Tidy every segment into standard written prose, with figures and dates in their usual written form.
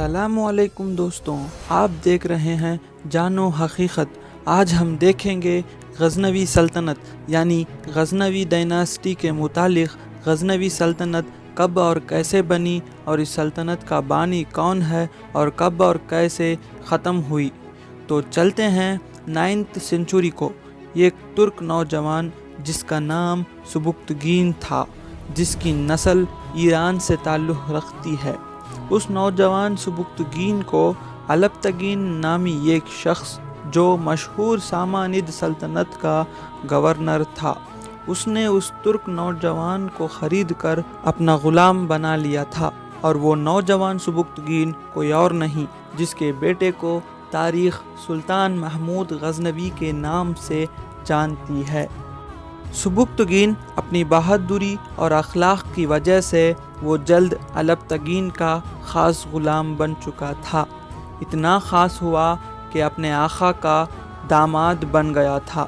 السلام علیکم دوستوں، آپ دیکھ رہے ہیں جانو حقیقت۔ آج ہم دیکھیں گے غزنوی سلطنت یعنی غزنوی ڈائناسٹی کے متعلق غزنوی سلطنت کب اور کیسے بنی اور اس سلطنت کا بانی کون ہے اور کب اور کیسے ختم ہوئی۔ تو چلتے ہیں 9ویں سینچری کو۔ یہ ایک ترک نوجوان جس کا نام سبکتگین تھا، جس کی نسل ایران سے تعلق رکھتی ہے۔ اس نوجوان سبکتگین کو الپتگین نامی ایک شخص جو مشہور سامانید سلطنت کا گورنر تھا، اس نے اس ترک نوجوان کو خرید کر اپنا غلام بنا لیا تھا، اور وہ نوجوان سبکتگین کوئی اور نہیں جس کے بیٹے کو تاریخ سلطان محمود غزنوی کے نام سے جانتی ہے۔ سبکتگین اپنی بہادری اور اخلاق کی وجہ سے وہ جلد الپتگین کا خاص غلام بن چکا تھا۔ اتنا خاص ہوا کہ اپنے آقا کا داماد بن گیا تھا۔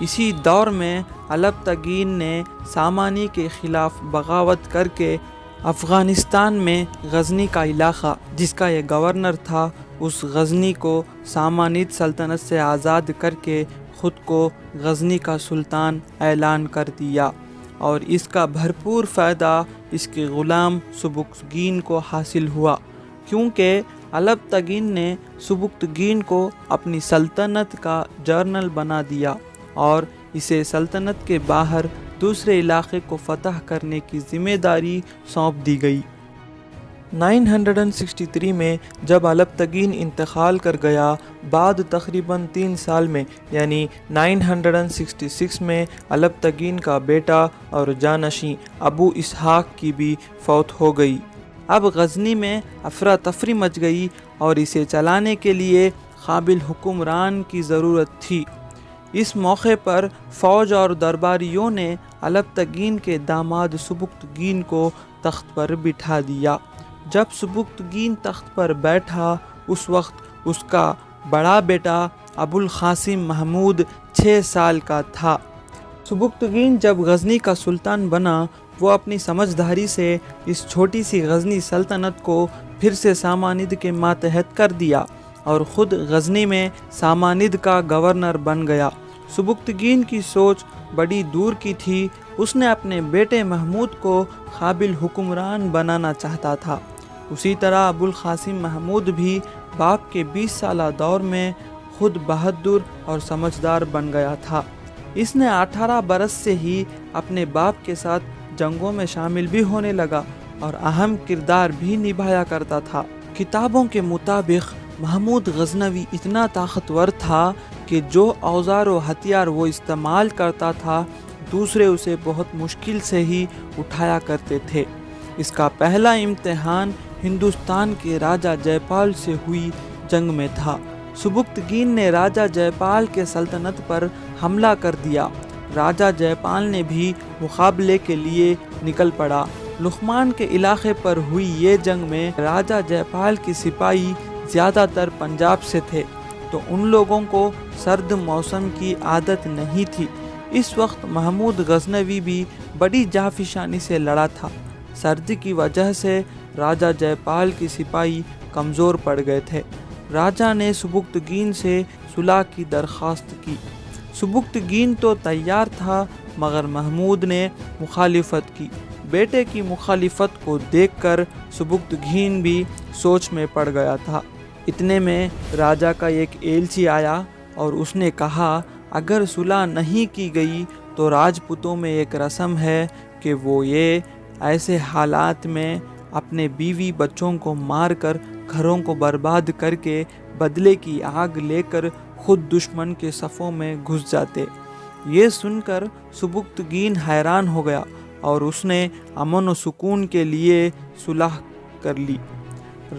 اسی دور میں الپتگین نے سامانی کے خلاف بغاوت کر کے افغانستان میں غزنی کا علاقہ جس کا یہ گورنر تھا، اس غزنی کو سامانید سلطنت سے آزاد کر کے خود کو غزنی کا سلطان اعلان کر دیا، اور اس کا بھرپور فائدہ اس کے غلام سبکتگین کو حاصل ہوا، کیونکہ الپتگین نے سبکتگین کو اپنی سلطنت کا جنرل بنا دیا اور اسے سلطنت کے باہر دوسرے علاقے کو فتح کرنے کی ذمہ داری سونپ دی گئی۔ 963 میں جب الپتگین انتقال کر گیا، بعد تقریباً 3 سال میں یعنی 966 میں الپتگین کا بیٹا اور جانشین ابو اسحاق کی بھی فوت ہو گئی۔ اب غزنی میں افراتفری مچ گئی اور اسے چلانے کے لیے قابل حکمران کی ضرورت تھی۔ اس موقع پر فوج اور درباریوں نے الپتگین کے داماد سبکتگین کو تخت پر بٹھا دیا۔ جب سبکتگین تخت پر بیٹھا، اس وقت اس کا بڑا بیٹا ابو القاسم محمود 6 سال کا تھا۔ سبکتگین جب غزنی کا سلطان بنا، وہ اپنی سمجھداری سے اس چھوٹی سی غزنی سلطنت کو پھر سے سامانید کے ماتحت کر دیا اور خود غزنی میں سامانید کا گورنر بن گیا۔ سبکتگین کی سوچ بڑی دور کی تھی، اس نے اپنے بیٹے محمود کو قابل حکمران بنانا چاہتا تھا۔ اسی طرح ابو القاسم محمود بھی باپ کے 20 سالہ دور میں خود بہادر اور سمجھدار بن گیا تھا۔ اس نے 18 برس سے ہی اپنے باپ کے ساتھ جنگوں میں شامل بھی ہونے لگا اور اہم کردار بھی نبھایا کرتا تھا۔ کتابوں کے مطابق محمود غزنوی اتنا طاقتور تھا کہ جو اوزار و ہتھیار وہ استعمال کرتا تھا، دوسرے اسے بہت مشکل سے ہی اٹھایا کرتے تھے۔ اس کا پہلا امتحان ہندوستان کے راجہ جے پال سے ہوئی جنگ میں تھا۔ سبکتگین نے راجہ جے پال کے سلطنت پر حملہ کر دیا۔ راجہ جے پال نے بھی مقابلے کے لیے نکل پڑا۔ لغمان کے علاقے پر ہوئی یہ جنگ میں راجہ جے پال کی سپاہی زیادہ تر پنجاب سے تھے، تو ان لوگوں کو سرد موسم کی عادت نہیں تھی۔ اس وقت محمود غزنوی بھی بڑی جافشانی سے لڑا تھا۔ سردی کی وجہ سے راجہ جے پال کی سپاہی کمزور پڑ گئے تھے۔ راجہ نے سبکتگین سے صلح کی درخواست کی۔ سبکتگین تو تیار تھا، مگر محمود نے مخالفت کی۔ بیٹے کی مخالفت کو دیکھ کر سبکتگین بھی سوچ میں پڑ گیا تھا۔ اتنے میں راجہ کا ایک ایلچی آیا اور اس نے کہا، اگر صلح نہیں کی گئی تو راجپوتوں میں ایک رسم ہے کہ وہ یہ ایسے حالات میں اپنے بیوی بچوں کو مار کر گھروں کو برباد کر کے بدلے کی آگ لے کر خود دشمن کے صفوں میں گھس جاتے۔ یہ سن کر سبکتگین حیران ہو گیا اور اس نے امن و سکون کے لیے صلح کر لی۔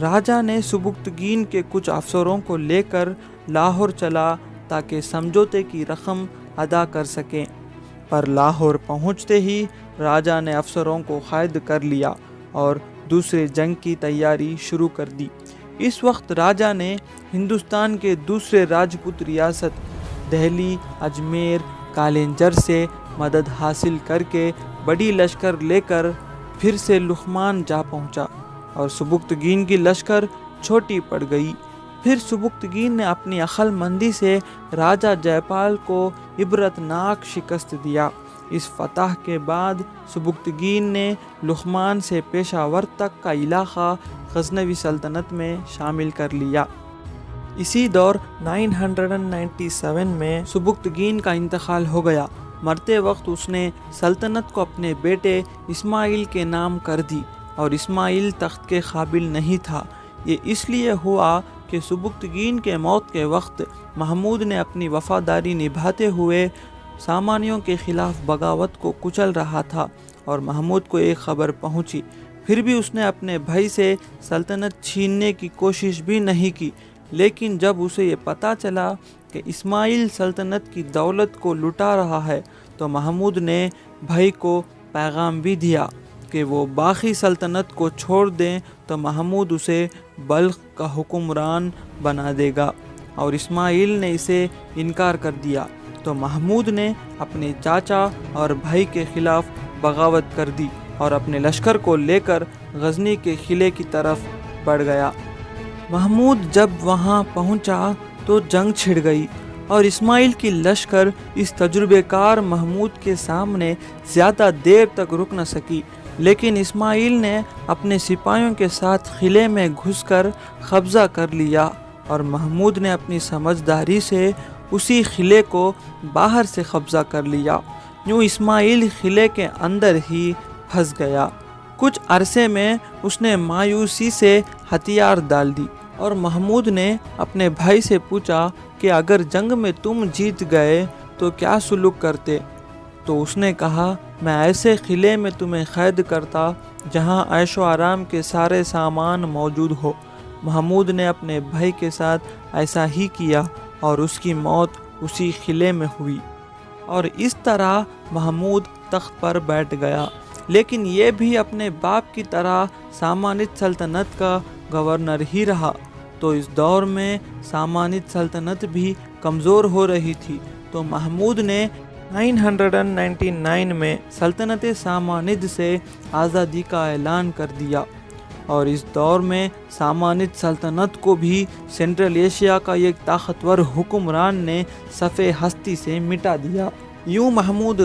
راجہ نے سبکتگین کے کچھ افسروں کو لے کر لاہور چلا تاکہ سمجھوتے کی رقم ادا کر سکیں، پر لاہور پہنچتے ہی راجہ نے افسروں کو قید کر لیا اور دوسرے جنگ کی تیاری شروع کر دی۔ اس وقت راجہ نے ہندوستان کے دوسرے راجپوت ریاست دہلی، اجمیر، کالنجر سے مدد حاصل کر کے بڑی لشکر لے کر پھر سے لغمان جا پہنچا، اور سبکتگین کی لشکر چھوٹی پڑ گئی۔ پھر سبکتگین نے اپنی عقل مندی سے راجہ جے پال کو عبرتناک شکست دیا۔ اس فتح کے بعد سبکتگین نے لغمان سے پشاور تک کا علاقہ غزنوی سلطنت میں شامل کر لیا۔ اسی دور 997 میں سبکتگین کا انتقال ہو گیا۔ مرتے وقت اس نے سلطنت کو اپنے بیٹے اسماعیل کے نام کر دی، اور اسماعیل تخت کے قابل نہیں تھا۔ یہ اس لیے ہوا کہ سبکتگین کے موت کے وقت محمود نے اپنی وفاداری نبھاتے ہوئے سامانیوں کے خلاف بغاوت کو کچل رہا تھا، اور محمود کو ایک خبر پہنچی۔ پھر بھی اس نے اپنے بھائی سے سلطنت چھیننے کی کوشش بھی نہیں کی، لیکن جب اسے یہ پتہ چلا کہ اسماعیل سلطنت کی دولت کو لٹا رہا ہے، تو محمود نے بھائی کو پیغام بھی دیا کہ وہ باقی سلطنت کو چھوڑ دیں تو محمود اسے بلخ کا حکمران بنا دے گا، اور اسماعیل نے اسے انکار کر دیا تو محمود نے اپنے چاچا اور بھائی کے خلاف بغاوت کر دی اور اپنے لشکر کو لے کر غزنی کے قلعے کی طرف بڑھ گیا۔ محمود جب وہاں پہنچا تو جنگ چھڑ گئی، اور اسماعیل کی لشکر اس تجربے کار محمود کے سامنے زیادہ دیر تک رک نہ سکی، لیکن اسماعیل نے اپنے سپاہیوں کے ساتھ قلعے میں گھس کر قبضہ کر لیا، اور محمود نے اپنی سمجھداری سے اسی قلعے کو باہر سے قبضہ کر لیا۔ یوں اسماعیل قلعے کے اندر ہی پھنس گیا۔ کچھ عرصے میں اس نے مایوسی سے ہتھیار ڈال دی، اور محمود نے اپنے بھائی سے پوچھا کہ اگر جنگ میں تم جیت گئے تو کیا سلوک کرتے؟ تو اس نے کہا، میں ایسے قلعے میں تمہیں قید کرتا جہاں عیش و آرام کے سارے سامان موجود ہو۔ محمود نے اپنے بھائی کے ساتھ ایسا ہی کیا، اور اس کی موت اسی قلعے میں ہوئی، اور اس طرح محمود تخت پر بیٹھ گیا، لیکن یہ بھی اپنے باپ کی طرح سامانid سلطنت کا گورنر ہی رہا۔ تو اس دور میں سامانid سلطنت بھی کمزور ہو رہی تھی، تو محمود نے 999 میں سلطنت سامانid سے آزادی کا اعلان کر دیا، اور اس دور میں سامانid سلطنت کو بھی سینٹرل ایشیا کا ایک طاقتور حکمران نے صف ہستی سے مٹا دیا۔ یوں محمود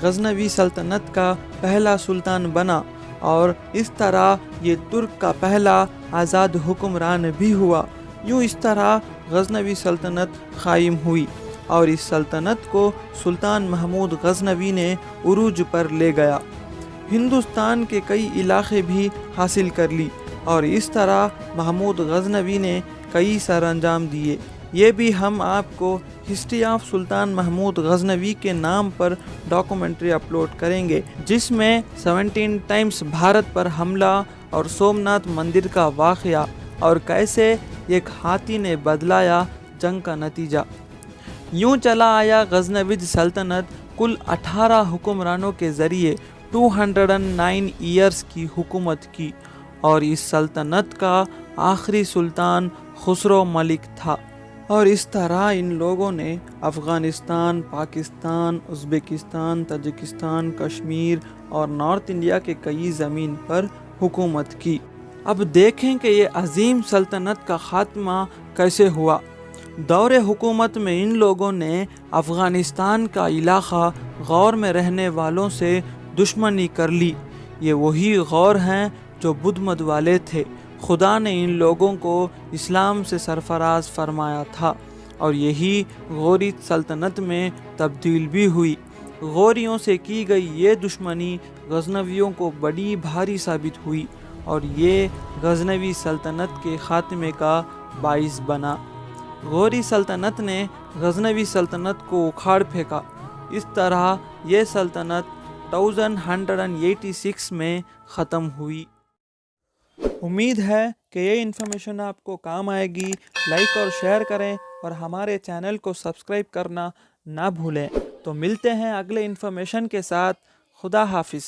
غزنوی سلطنت کا پہلا سلطان بنا، اور اس طرح یہ ترک کا پہلا آزاد حکمران بھی ہوا۔ یوں اس طرح غزنوی سلطنت قائم ہوئی، اور اس سلطنت کو سلطان محمود غزنوی نے عروج پر لے گیا۔ ہندوستان کے کئی علاقے بھی حاصل کر لی، اور اس طرح محمود غزنوی نے کئی سر انجام دیے۔ یہ بھی ہم آپ کو ہسٹری آف سلطان محمود غزنوی کے نام پر ڈاکومنٹری اپلوڈ کریں گے، جس میں 17 ٹائمز بھارت پر حملہ اور سومناتھ مندر کا واقعہ، اور کیسے ایک ہاتھی نے بدلایا جنگ کا نتیجہ۔ یوں چلا آیا غزنوی سلطنت کل 18 حکمرانوں کے ذریعے 209 ایئرز کی حکومت کی، اور اس سلطنت کا آخری سلطان خسرو ملک تھا۔ اور اس طرح ان لوگوں نے افغانستان، پاکستان، ازبکستان، تاجکستان، کشمیر اور نارتھ انڈیا کے کئی زمین پر حکومت کی۔ اب دیکھیں کہ یہ عظیم سلطنت کا خاتمہ کیسے ہوا۔ دور حکومت میں ان لوگوں نے افغانستان کا علاقہ غور میں رہنے والوں سے دشمنی کر لی۔ یہ وہی غور ہیں جو بدھ مت والے تھے۔ خدا نے ان لوگوں کو اسلام سے سرفراز فرمایا تھا، اور یہی غوری سلطنت میں تبدیل بھی ہوئی۔ غوریوں سے کی گئی یہ دشمنی غزنویوں کو بڑی بھاری ثابت ہوئی، اور یہ غزنوی سلطنت کے خاتمے کا باعث بنا۔ غوری سلطنت نے غزنوی سلطنت کو اکھاڑ پھینکا۔ اس طرح یہ سلطنت 1186 میں ختم ہوئی۔ امید ہے کہ یہ انفارمیشن آپ کو کام آئے گی۔ لائک اور شیئر کریں، اور ہمارے چینل کو سبسکرائب کرنا نہ بھولیں۔ تو ملتے ہیں اگلے انفارمیشن کے ساتھ۔ خدا حافظ۔